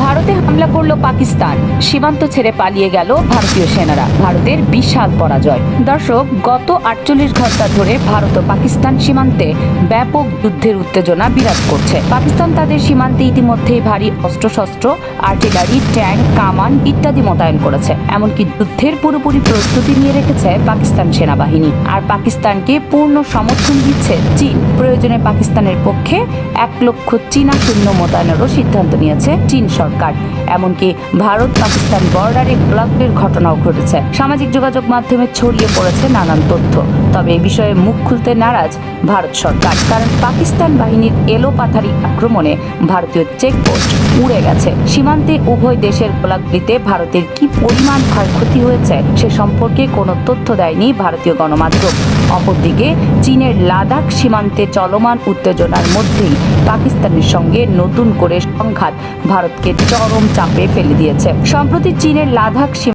ভারতে হামলা করল পাকিস্তান, সীমান্ত ছেড়ে পালিয়ে গেল ভারতীয় সেনারা, ভারতের বিশাল পরাজয়। দর্শক, গত 48 ঘন্টা ধরে ভারত ও পাকিস্তান সীমান্তে ব্যাপক যুদ্ধের উত্তেজনা বিরাজ করছে। পাকিস্তান তাদের সীমান্তে ইতিমধ্যেই ভারী অস্ত্রশস্ত্র, আর্টিলারি, ট্যাঙ্ক, কামান ইত্যাদি মোতায়েন করেছে। এমনকি যুদ্ধের পুরোপুরি প্রস্তুতি নিয়ে রেখেছে পাকিস্তান সেনাবাহিনী। আর পাকিস্তানকে পূর্ণ সমর্থন দিচ্ছে চীন। প্রয়োজনে পাকিস্তানের পক্ষে 1 লক্ষ চীনা সৈন্য মোতায়েনেরও সিদ্ধান্ত নিয়েছে চীন সরকার। এমনকি ভারত পাকিস্তান বর্ডারে গোলাগুলির ঘটনাও ঘটেছে। সামাজিক যোগাযোগ মাধ্যমে ছড়িয়ে পড়েছে নানান তথ্য। তবে এ বিষয়ে মুখ খুলতে নারাজ ভারত সরকার, কারণ পাকিস্তান বাহিনীর এলোপাথারি আক্রমণে ভারতীয় চেকপোস্ট উড়ে গেছে। সীমান্তে উভয় দেশের গোলাগুলিতে ভারতের কি পরিমাণ ক্ষয়ক্ষতি হয়েছে সে সম্পর্কে কোনো তথ্য দেয়নি ভারতীয় গণমাধ্যম। অপরদিকে চীনের লাদাখ সীমান্তে চলমান উত্তেজনার মধ্যেই পাকিস্তানের সঙ্গে নতুন করে সংঘাত ভারতকে চরম চাপে ফেলে দিয়েছে। সম্প্রতি চীনের লাদাখ